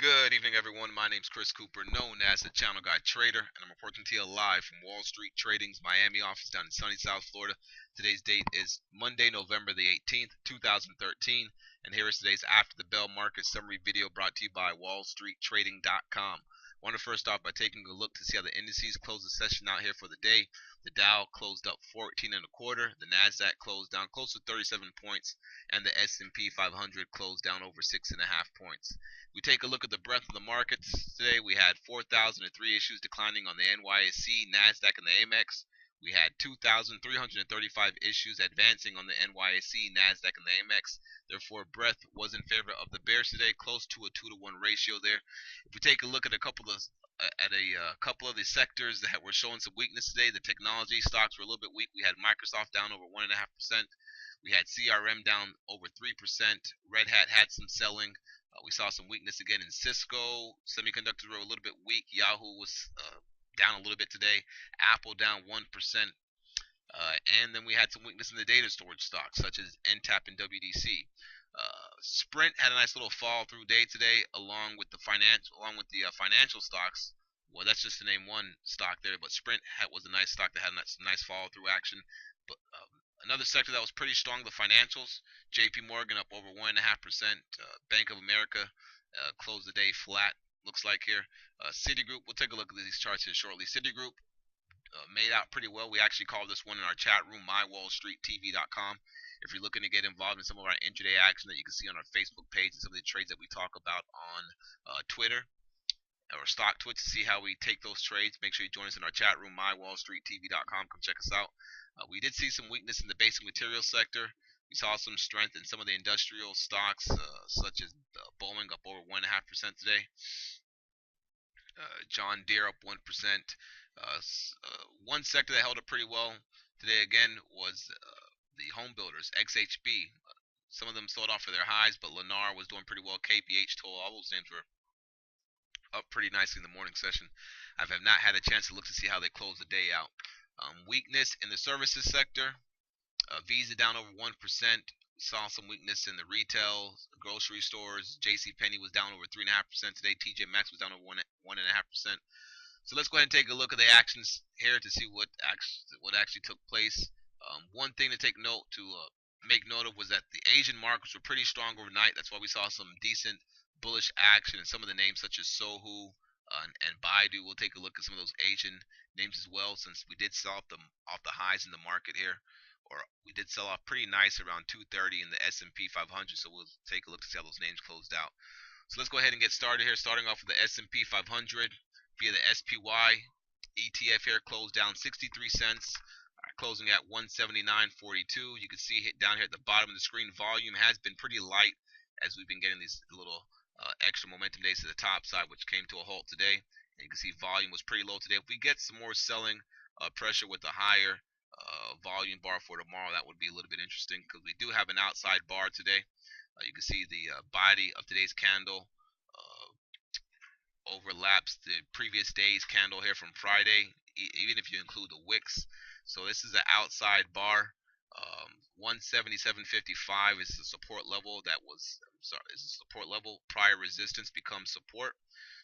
Good evening, everyone. My name's Chris Cooper, known as the Channel Guy Trader, and I'm reporting to you live from Wall Street Trading's Miami office down in sunny South Florida. Today's date is Monday, November the 18th, 2013, and here is today's After the Bell Market Summary video brought to you by WallStreetTrading.com. I want to first off by taking a look to see how the indices closed the session out here for the day. The Dow closed up 14 and a quarter, the Nasdaq closed down close to 37 points, and the S&P 500 closed down over 6.5 points. We take a look at the breadth of the markets today. We had 4,003 issues declining on the NYSE, Nasdaq, and the Amex. We had 2,335 issues advancing on the NYSE, Nasdaq, and the Amex. Therefore, breadth was in favor of the bears today, close to a 2-to-1 ratio there. If we take a look at a couple of the sectors that were showing some weakness today, the technology stocks were a little bit weak. We had Microsoft down over 1.5%. We had CRM down over 3%. Red Hat had some selling. We saw some weakness again in Cisco. Semiconductors were a little bit weak. Yahoo was down a little bit today. Apple down 1%. And then we had some weakness in the data storage stocks, such as NTAP and WDC. Sprint had a nice little fall through day today, along with the financial stocks. Well, that's just to name one stock there, but Sprint was a nice stock that had a nice fall through action. But another sector that was pretty strong, the financials. JP Morgan up over 1.5%. Bank of America closed the day flat, looks like here. Citigroup, we'll take a look at these charts here shortly. Citigroup made out pretty well. We actually called this one in our chat room, mywallstreettv.com. If you're looking to get involved in some of our intraday action that you can see on our Facebook page and some of the trades that we talk about on Twitter or Stock Twitch to see how we take those trades, make sure you join us in our chat room, mywallstreettv.com. Come check us out. We did see some weakness in the basic materials sector. We saw some strength in some of the industrial stocks, such as Boeing up over 1.5% today. John Deere up 1%. One sector that held up pretty well today again was the home builders, XHB. Some of them sold off for their highs, but Lennar was doing pretty well. KBH, Toll, all those names were up pretty nicely in the morning session. I have not had a chance to look to see how they close the day out. Weakness in the services sector. Visa down over 1%. Saw some weakness in the retail, grocery stores. JCPenney was down over 3.5% today. TJ Maxx was down over 1.5%. So let's go ahead and take a look at the actions here to see what actually took place. One thing to make note of was that the Asian markets were pretty strong overnight. That's why we saw some decent bullish action in some of the names such as Sohu and Baidu. We'll take a look at some of those Asian names as well, since we did sell off the highs in the market here, or we did sell off pretty nice around 230 in the S&P 500. So we'll take a look to see how those names closed out. So let's go ahead and get started here. Starting off with the S&P 500 via the SPY ETF here, closed down 63 cents. Closing at 179.42. You can see down here at the bottom of the screen, volume has been pretty light as we've been getting these little extra momentum days to the top side, which came to a halt today. And you can see volume was pretty low today. If we get some more selling pressure with a higher volume bar for tomorrow, that would be a little bit interesting, because we do have an outside bar today. You can see the body of today's candle overlaps the previous day's candle here from Friday, even if you include the wicks. So this is the outside bar. 177.55 is the support level is the support level. Prior resistance becomes support.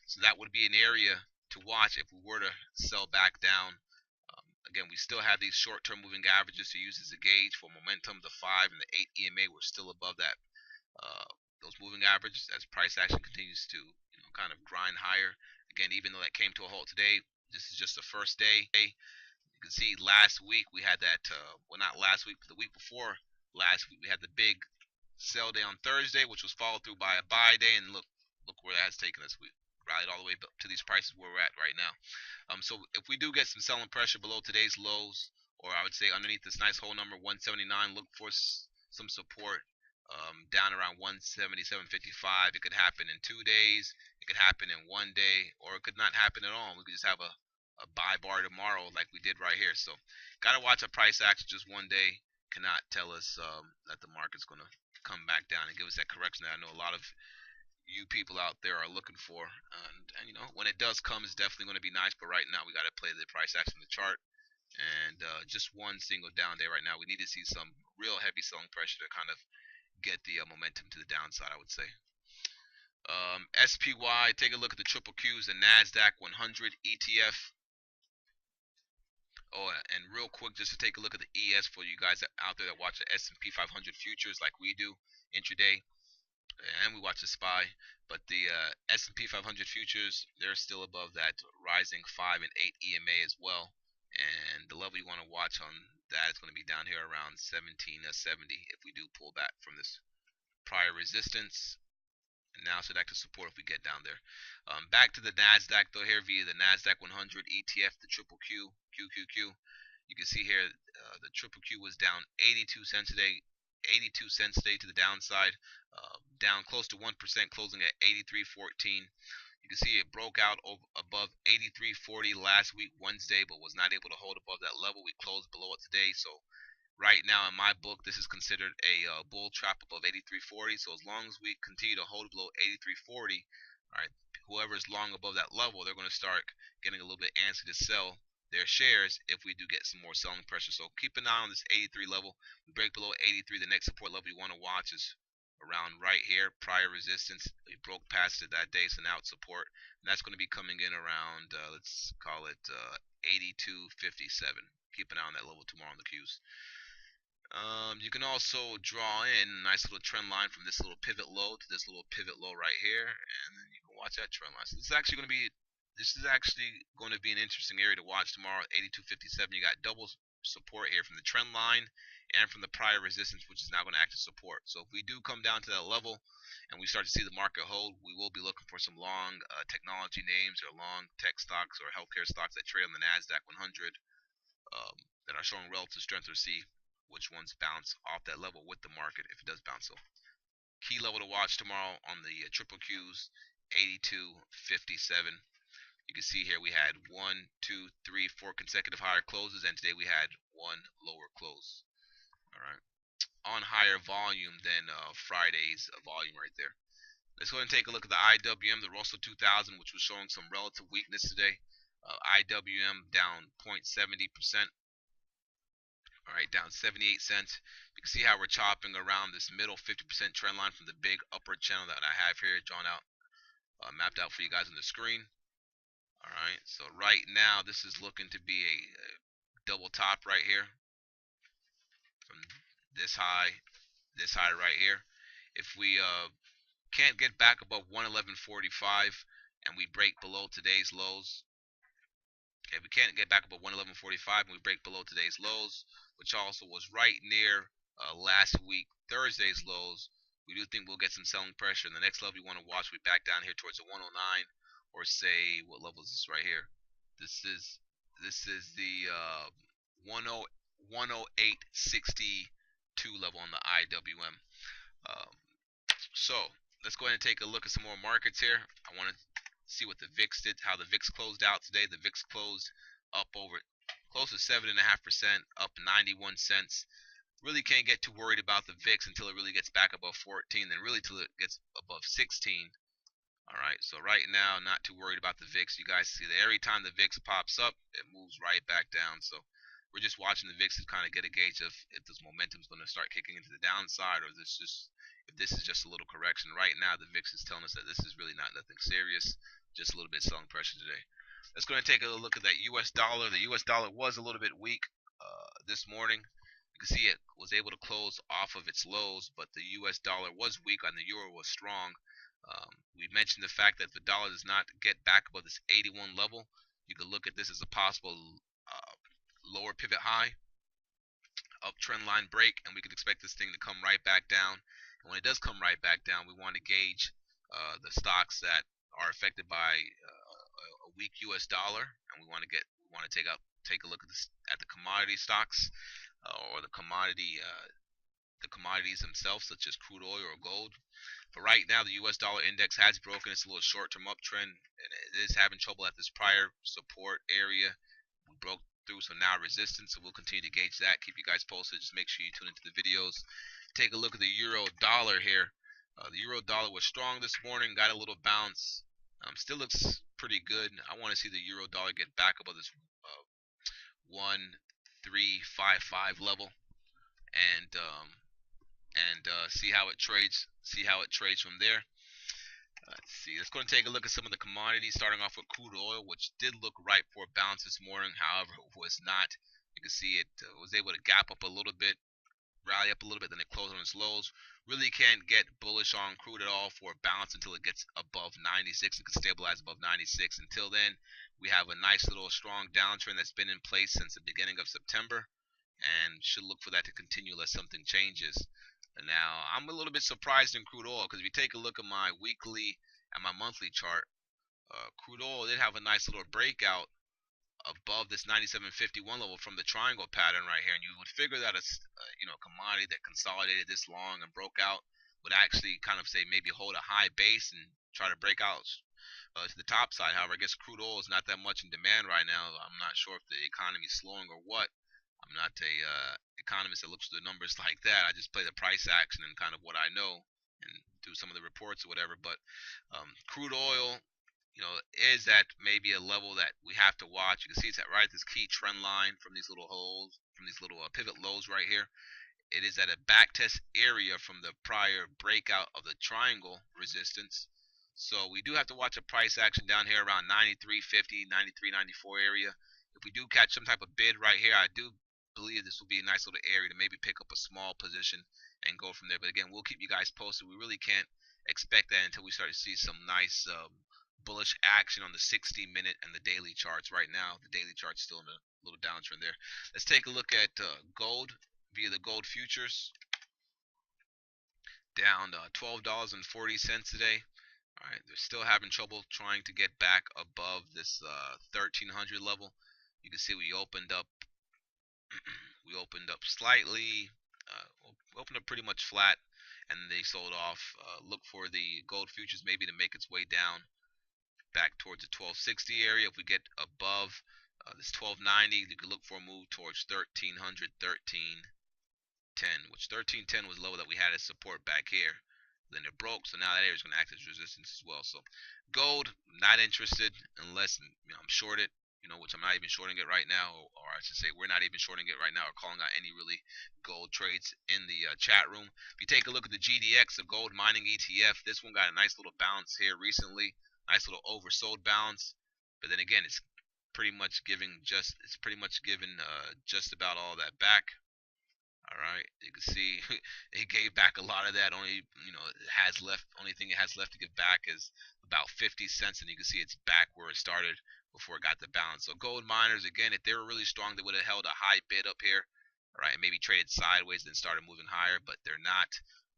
So that would be an area to watch if we were to sell back down. Again, we still have these short-term moving averages to use as a gauge for momentum. The 5 and the 8 EMA were still above that, those moving averages, as price action continues to kind of grind higher. Again, even though that came to a halt today, this is just the first day. You can see last week we had that, well, not last week, but the week before last week, we had the big sell day on Thursday, which was followed through by a buy day, and look where that has taken us. We rallied all the way up to these prices where we're at right now. So if we do get some selling pressure below today's lows, or I would say underneath this nice whole number 179, look for some support down around 177.55. It could happen in 2 days, it could happen in 1 day, or it could not happen at all. We could just have a buy bar tomorrow like we did right here. So gotta watch a price action. Just 1 day cannot tell us that the market's gonna come back down and give us that correction that I know a lot of you people out there are looking for. And when it does come, it's definitely going to be nice, but right now we got to play the price action in the chart. And just one single down day right now, we need to see some real heavy selling pressure to kind of get the momentum to the downside, I would say. SPY, take a look at the triple Qs, the NASDAQ 100 ETF. Oh, and real quick, just to take a look at the ES for you guys out there that watch the S&P 500 futures like we do intraday, and we watch the SPY. But the S&P 500 futures, they're still above that rising 5 and 8 EMA as well. And the level you want to watch on that is going to be down here around 1770 if we do pull back from this prior resistance. And now so that could support if we get down there. Back to the NASDAQ though here via the NASDAQ 100 ETF, the triple Q, QQQ. You can see here the triple Q was down 82 cents today. 82 cents today to the downside, down close to 1%, closing at 83.14. You can see it broke out above 83.40 last week Wednesday, but was not able to hold above that level. We closed below it today, so right now in my book this is considered a bull trap above 83.40. So as long as we continue to hold below 83.40, all right, whoever is long above that level, they're going to start getting a little bit antsy to sell their shares if we do get some more selling pressure. So keep an eye on this 83 level. We break below 83, the next support level you want to watch is around right here, prior resistance. We broke past it that day, so now it's support, and that's going to be coming in around let's call it 82.57. Keep an eye on that level tomorrow on the Qs. You can also draw in a nice little trend line from this little pivot low to this little pivot low right here, and then you can watch that trend line. So this is actually going to be an interesting area to watch tomorrow. 82.57. You got double support here from the trend line and from the prior resistance, which is now going to act as support. So if we do come down to that level and we start to see the market hold, we will be looking for some long technology names or long tech stocks or healthcare stocks that trade on the NASDAQ 100 that are showing relative strength, or see which ones bounce off that level with the market if it does bounce. So key level to watch tomorrow on the triple Qs, 82.57. You can see here we had 1, 2, 3, 4 consecutive higher closes, and today we had one lower close. All right, on higher volume than Friday's volume right there. Let's go ahead and take a look at the IWM, the Russell 2000, which was showing some relative weakness today. IWM down 0.70%. All right, down 78 cents. You can see how we're chopping around this middle 50% trend line from the big upward channel that I have here drawn out, mapped out for you guys on the screen. All right, so right now this is looking to be a double top right here from this high right here. If we can't get back above 111.45 and we break below today's lows, if we can't get back above 111.45 and we break below today's lows, which also was right near last week Thursday's lows, we do think we'll get some selling pressure. And the next level you want to watch, we back down here towards the 109, or say, what level is this right here? This is the 108.62 level on the IWM. So let's go ahead and take a look at some more markets here. I want to see what the VIX did, how the VIX closed out today. The VIX closed up over close to 7.5%, up 91 cents. Really can't get too worried about the VIX until it really gets back above 14, then really till it gets above 16. All right, so right now, not too worried about the VIX. You guys see that every time the VIX pops up, it moves right back down. So we're just watching the VIX to kind of get a gauge of if this momentum is going to start kicking into the downside, or if this is just a little correction. Right now, the VIX is telling us that this is really nothing serious, just a little bit selling pressure today. Let's go ahead and take a look at that U.S. dollar. The U.S. dollar was a little bit weak this morning. You can see it was able to close off of its lows, but the U.S. dollar was weak and the euro was strong. We mentioned the fact that if the dollar does not get back above this 81 level, you could look at this as a possible lower pivot high, uptrend line break, and we could expect this thing to come right back down. And when it does come right back down, we want to gauge the stocks that are affected by a weak U.S. dollar, and we want to take a look at the commodity stocks or the commodities themselves, such as crude oil or gold. But right now, the U.S. dollar index has broken its little short-term uptrend, and it is having trouble at this prior support area. We broke through some now resistance, so we'll continue to gauge that. Keep you guys posted. Just make sure you tune into the videos. Take a look at the euro dollar here. The euro dollar was strong this morning, got a little bounce. Still looks pretty good. I want to see the euro dollar get back above this 1.355 level, and see how it trades. See how it trades from there. Let's see. Let's go and take a look at some of the commodities, starting off with crude oil, which did look ripe for a bounce this morning. However, it was not. You can see it was able to gap up a little bit, rally up a little bit, then it closed on its lows. Really can't get bullish on crude at all for a bounce until it gets above 96. It can stabilize above 96. Until then, we have a nice little strong downtrend that's been in place since the beginning of September, and should look for that to continue unless something changes. Now, I'm a little bit surprised in crude oil because if you take a look at my weekly and my monthly chart, crude oil did have a nice little breakout above this 97.51 level from the triangle pattern right here, and you would figure that a commodity that consolidated this long and broke out would actually kind of say maybe hold a high base and try to break out to the top side. However, I guess crude oil is not that much in demand right now. I'm not sure if the economy is slowing or what. I'm not a economist that looks at the numbers like that. I just play the price action and kind of what I know and do some of the reports or whatever. But crude oil, is at maybe a level that we have to watch. You can see it's at right at this key trend line from these little holes, from these little pivot lows right here. It is at a backtest area from the prior breakout of the triangle resistance. So we do have to watch a price action down here around 93.50, 93.94 area. If we do catch some type of bid right here, I do believe this will be a nice little area to maybe pick up a small position and go from there. But again, we'll keep you guys posted. We really can't expect that until we start to see some nice bullish action on the 60-minute and the daily charts. Right now, the daily chart's still in a little downtrend there. Let's take a look at gold via the gold futures, down $12.40 today. All right, they're still having trouble trying to get back above this 1300 level. You can see we opened up slightly, opened up pretty much flat, and they sold off. Look for the gold futures maybe to make its way down back towards the 1260 area. If we get above this 1290, you could look for a move towards 1300, 1310, which 1310 was low that we had as support back here. Then it broke, so now that area is going to act as resistance as well. So gold, not interested unless I'm shorted, which I'm not even shorting it right now, or I should say we're not even shorting it right now, or calling out any really gold trades in the chat room. If you take a look at the GDX, the gold mining ETF, this one got a nice little bounce here recently. Nice little oversold bounce, but then again, it's pretty much given just about all that back. All right, you can see it gave back a lot of that. Only it has left. Only thing it has left to give back is about 50 cents, and you can see it's back where it started before it got the balance. So gold miners, again, if they were really strong, they would have held a high bid up here, all right, and maybe traded sideways, then started moving higher. But they're not.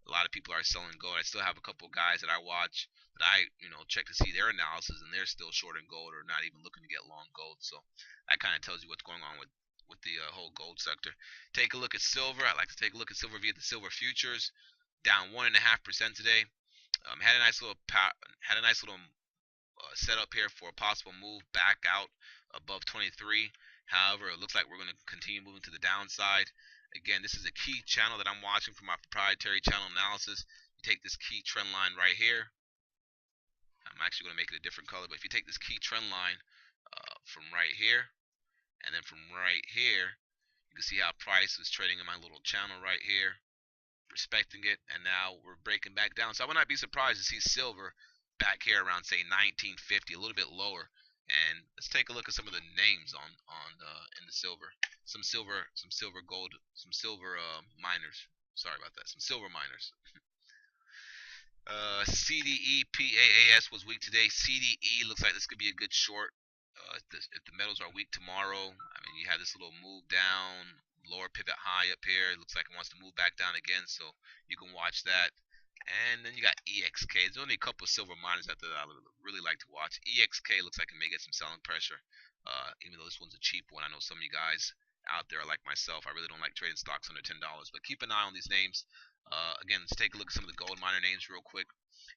A lot of people are selling gold. I still have a couple guys that I watch that I check to see their analysis, and they're still shorting gold or not even looking to get long gold. So that kind of tells you what's going on with the whole gold sector. Take a look at silver. I like to take a look at silver via the silver futures, down 1.5% today. Had a nice little setup here for a possible move back out above 23. However, it looks like we're going to continue moving to the downside. Again, this is a key channel that I'm watching for my proprietary channel analysis. You take this key trend line right here. I'm actually going to make it a different color, but if you take this key trend line from right here, and then from right here, you can see how price is trading in my little channel right here, respecting it, and now we're breaking back down. So I would not be surprised to see silver back here around say 1950, a little bit lower. And let's take a look at some of the names on in the silver. Some silver gold, some silver miners. Sorry about that. Some silver miners. CDE PAAS was weak today. CDE looks like this could be a good short. If the metals are weak tomorrow, I mean, you have this little move down, lower pivot high up here. It looks like it wants to move back down again, so you can watch that. And then you got EXK. There's only a couple of silver miners out there that I really like to watch. EXK looks like it may get some selling pressure, even though this one's a cheap one. I know some of you guys out there are like myself. I really don't like trading stocks under $10, but keep an eye on these names. Again, let's take a look at some of the gold miner names real quick.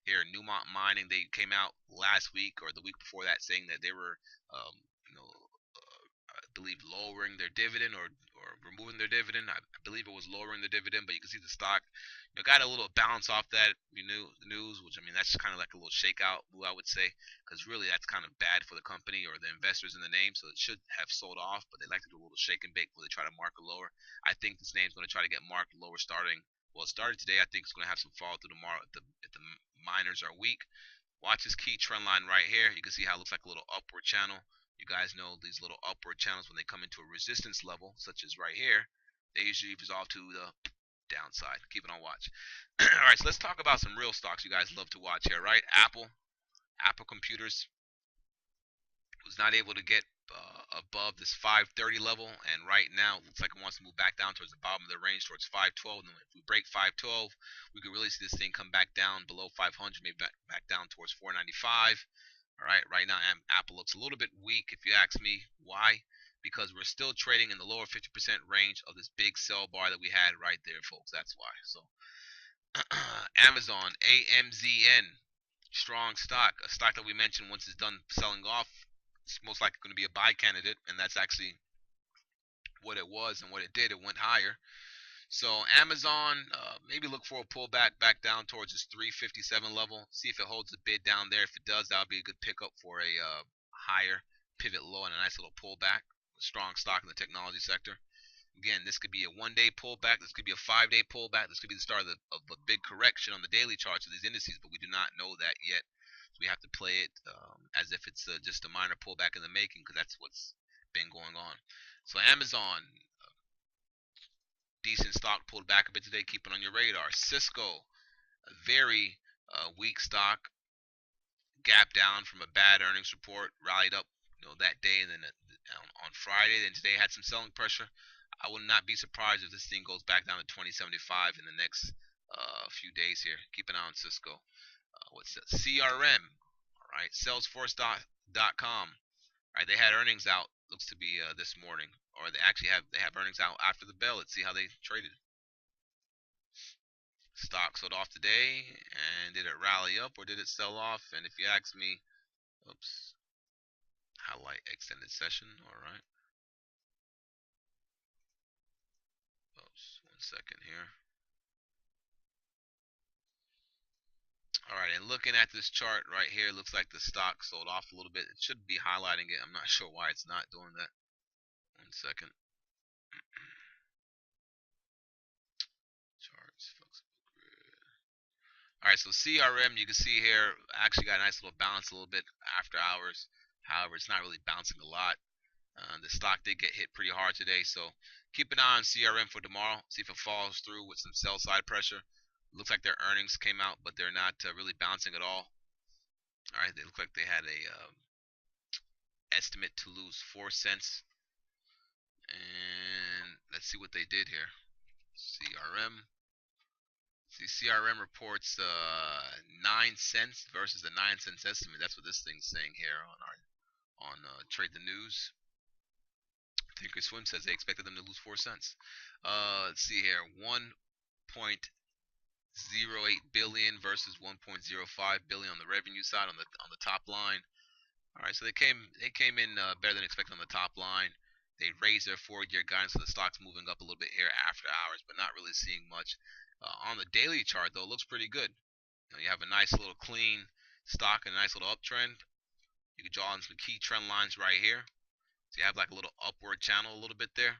Here, Newmont Mining, they came out last week or the week before that saying that they were, I believe, lowering their dividend or removing their dividend. I believe it was lowering the dividend, but you can see the stock got a little bounce off that news, which I mean that's kind of like a little shakeout move, I would say, because really that's kind of bad for the company or the investors in the name. So it should have sold off, but they like to do a little shake and bake before they try to mark it lower. I think this name's going to try to get marked lower starting. Well, it started today. I think it's going to have some fall through tomorrow if the miners are weak. Watch this key trend line right here. You can see how it looks like a little upward channel. You guys know these little upward channels, when they come into a resistance level, such as right here, they usually resolve to the downside. Keep it on watch. All right, so let's talk about some real stocks you guys love to watch here, right? Apple Computers was not able to get above this 530 level, and right now it looks like it wants to move back down towards the bottom of the range, towards 512. And if we break 512, we could really see this thing come back down below 500, maybe back down towards 495. All right, right now Apple looks a little bit weak, if you ask me. Why? Because we're still trading in the lower 50% range of this big sell bar that we had right there, folks. That's why. So Amazon, AMZN, strong stock, a stock that we mentioned once it's done selling off, it's most likely going to be a buy candidate, and that's actually what it was and what it did. It went higher. So Amazon, maybe look for a pullback back down towards this 357 level. See if it holds the bid down there. If it does, that'll be a good pickup for a higher pivot low and a nice little pullback. A strong stock in the technology sector. Again, this could be a one-day pullback. This could be a 5-day pullback. This could be the start of a big correction on the daily charts of these indices, but we do not know that yet. So we have to play it as if it's just a minor pullback in the making, because that's what's been going on. So Amazon, decent stock, pulled back a bit today. Keep it on your radar. Cisco, a very weak stock, gap down from a bad earnings report, rallied up, that day, and then on Friday, then today had some selling pressure. I would not be surprised if this thing goes back down to 2075 in the next few days here. Keep an eye on Cisco. What's that? CRM, all right, Salesforce.com. All right, they had earnings out. Looks to be this morning, or they have earnings out after the bell. Let's see how they traded. Stock sold off today, and did it rally up or did it sell off? And if you ask me, oops, highlight extended session. All right. Oops, 1 second here. All right, and looking at this chart right here, looks like the stock sold off a little bit. It should be highlighting it. I'm not sure why it's not doing that. 1 second. Charts, flexible grid. All right, so CRM, you can see here, actually got a nice little bounce a little bit after hours. However, it's not really bouncing a lot. The stock did get hit pretty hard today, so keep an eye on CRM for tomorrow. See if it falls through with some sell side pressure. Looks like their earnings came out, but they're not really bouncing at all. All right, they look like they had a estimate to lose 4 cents, and let's see what they did here. CRM. See, CRM reports 9 cents versus a 9 cents estimate. That's what this thing's saying here on Trade the News. Thinkorswim says they expected them to lose 4 cents. Let's see here, 1.08 billion versus 1.05 billion on the revenue side on the top line. All right, so they came in better than expected on the top line. They raised their forward-year guidance, so the stock's moving up a little bit here after hours, but not really seeing much. On the daily chart, though, it looks pretty good. You have a nice little clean stock and a nice little uptrend. You can draw on some key trend lines right here. So you have like a little upward channel a little bit there.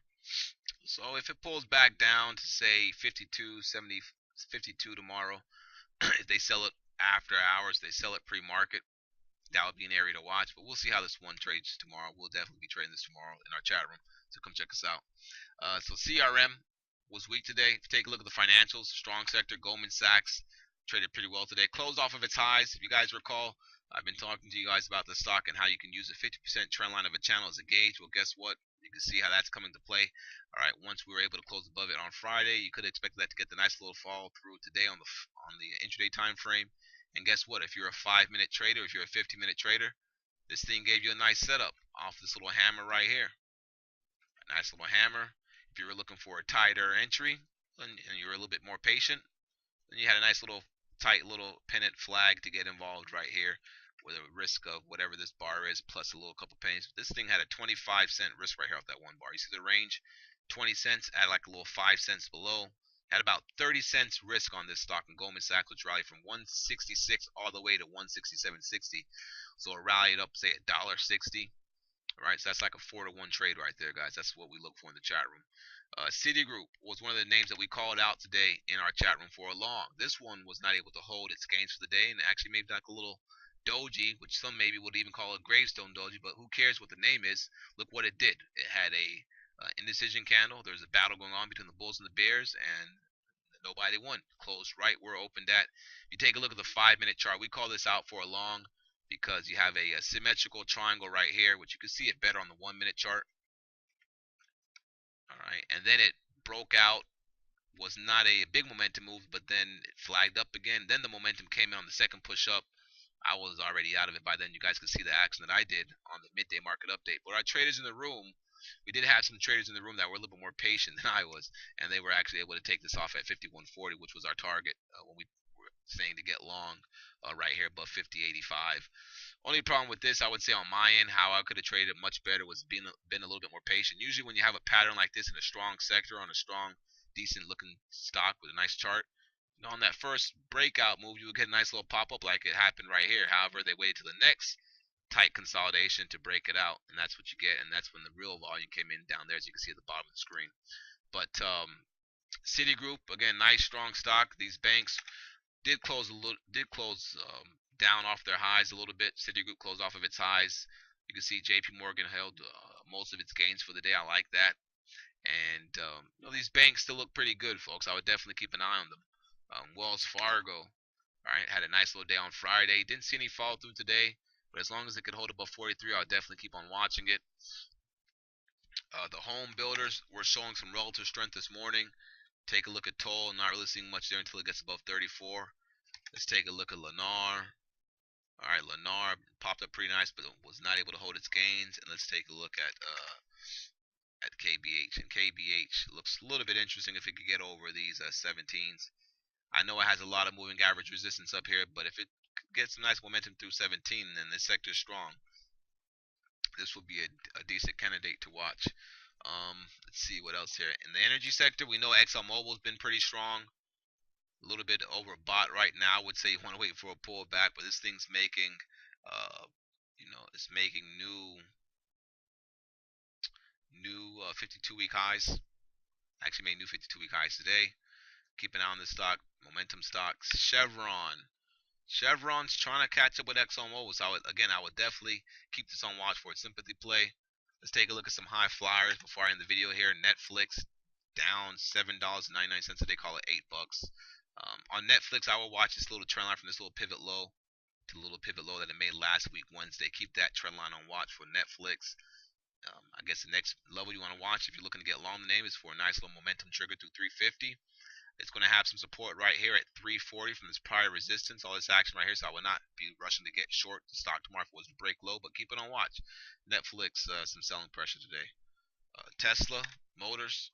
So if it pulls back down to say 52 tomorrow, if they sell it after hours, they sell it pre-market, that would be an area to watch. But we'll see how this one trades tomorrow. We'll definitely be trading this tomorrow in our chat room, so come check us out. So CRM was weak today. If you take a look at the financials, strong sector, Goldman Sachs traded pretty well today. Closed off of its highs. If you guys recall, I've been talking to you guys about the stock and how you can use a 50% trend line of a channel as a gauge. Well, guess what? You can see how that's coming to play. All right, once we were able to close above it on Friday, you could expect that to get the nice little fall through today on the intraday time frame. And guess what? If you're a 5-minute trader, if you're a 50-minute trader, this thing gave you a nice setup off this little hammer right here. A nice little hammer. If you were looking for a tighter entry and you were a little bit more patient, then you had a nice little tight little pennant flag to get involved right here with a risk of whatever this bar is plus a little couple pennies. This thing had a 25-cent risk right here off that one bar. You see the range? 20 cents at like a little 5 cents below. Had about 30 cents risk on this stock, and Goldman Sachs, which rallied from 166 all the way to 167.60. So it rallied up, say, $1.60. All right, so that's like a 4-to-1 trade right there, guys. That's what we look for in the chat room. Citigroup was one of the names that we called out today in our chat room for a long. This one was not able to hold its gains for the day, and it actually made like a little doji, which some maybe would even call a gravestone doji, but who cares what the name is? Look what it did. It had a indecision candle. There's a battle going on between the Bulls and the Bears, and nobody won. Closed right where it opened at. You take a look at the 5-minute chart. We call this out for a long because you have a symmetrical triangle right here, which you can see it better on the 1-minute chart. All right, and then it broke out. Was not a big momentum move, but then it flagged up again. Then the momentum came in on the second push up. I was already out of it by then. You guys could see the action that I did on the midday market update. But our traders in the room, we did have some traders in the room that were a little bit more patient than I was, and they were actually able to take this off at 51.40, which was our target when we were saying to get long right here above 50.85. Only problem with this, I would say on my end, how I could have traded it much better was been a little bit more patient. Usually, when you have a pattern like this in a strong sector on a strong, decent looking stock with a nice chart, on that first breakout move, you would get a nice little pop up like it happened right here. However, they waited to the next tight consolidation to break it out, and that's what you get. And that's when the real volume came in down there, as you can see at the bottom of the screen. But Citigroup, again, nice strong stock. These banks did close down off their highs a little bit. Citigroup closed off of its highs. You can see J.P. Morgan held most of its gains for the day. I like that. And these banks still look pretty good, folks. I would definitely keep an eye on them. Wells Fargo, all right, had a nice little day on Friday. Didn't see any fall through today, but as long as it could hold above 43, I'll definitely keep on watching it. The home builders were showing some relative strength this morning. Take a look at Toll. Not really seeing much there until it gets above 34. Let's take a look at Lennar. All right, Lennar popped up pretty nice, but was not able to hold its gains. And let's take a look at KBH. And KBH looks a little bit interesting if it could get over these 17s. I know it has a lot of moving average resistance up here, but if it gets some nice momentum through 17, then this sector is strong. This will be a decent candidate to watch. Let's see what else here. In the energy sector, we know ExxonMobil has been pretty strong. A little bit overbought right now. I would say you want to wait for a pullback, but this thing's making, it's making new 52-week highs. Actually made new 52-week highs today. Keep an eye on this stock. Momentum stocks. Chevron's trying to catch up with ExxonMobil. So I would definitely keep this on watch for a sympathy play. Let's take a look at some high flyers before I end the video here. Netflix down $7.99 a day. Call it $8. On Netflix, I will watch this little trend line from this little pivot low to the little pivot low that it made last week Wednesday. Keep that trend line on watch for Netflix. I guess the next level you want to watch if you're looking to get long the name is for a nice little momentum trigger through 350. It's going to have some support right here at 340 from this prior resistance. All this action right here, so I would not be rushing to get short the stock tomorrow if it was to break low, but keep it on watch. Netflix, some selling pressure today. Tesla Motors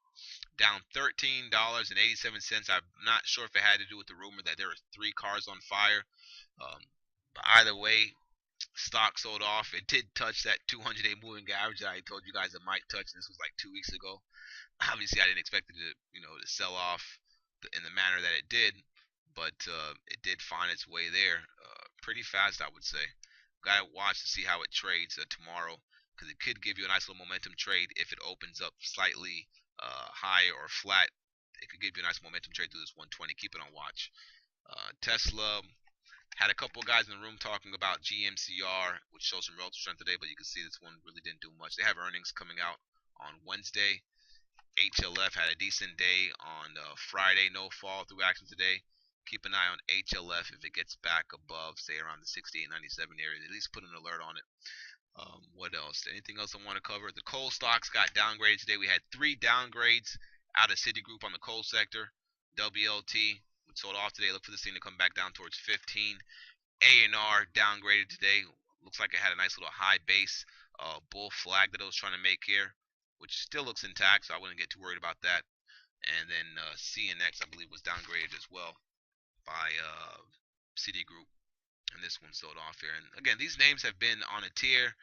down $13.87. I'm not sure if it had to do with the rumor that there were 3 cars on fire. But either way, stock sold off. It did touch that 200-day moving average that I told you guys it might touch. This was like 2 weeks ago. Obviously, I didn't expect it to sell off in the manner that it did, but it did find its way there pretty fast, I would say. Gotta watch to see how it trades tomorrow, because it could give you a nice little momentum trade if it opens up slightly higher or flat. It could give you a nice momentum trade through this 120. Keep it on watch. Tesla had a couple guys in the room talking about GMCR, which shows some relative strength today, but you can see this one really didn't do much. They have earnings coming out on Wednesday. HLF had a decent day on Friday, no fall through action today. Keep an eye on HLF if it gets back above, say, around the 68.97 area. At least put an alert on it. What else? Anything else I want to cover? The coal stocks got downgraded today. We had 3 downgrades out of Citigroup on the coal sector. WLT, which sold off today. Look for this thing to come back down towards 15. A&R downgraded today. Looks like it had a nice little high base bull flag that it was trying to make here, which still looks intact, so I wouldn't get too worried about that. And then CNX, I believe, was downgraded as well by Citigroup, and this one sold off here. And again, these names have been on a tear.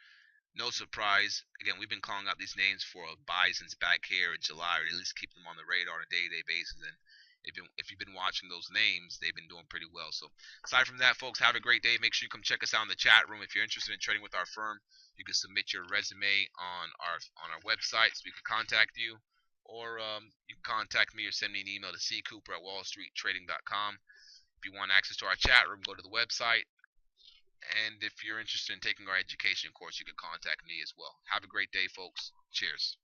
No surprise. Again, we've been calling out these names for a buy since back here in July, or at least keep them on the radar on a day-to-day basis. And if you've been watching those names, they've been doing pretty well. So aside from that, folks, have a great day. Make sure you come check us out in the chat room. If you're interested in trading with our firm, you can submit your resume on our website so we can contact you, or you can contact me or send me an email to ccooper@wallstreettrading.com. If you want access to our chat room, go to the website And if you're interested in taking our education course, you can contact me as well. Have a great day, folks. Cheers.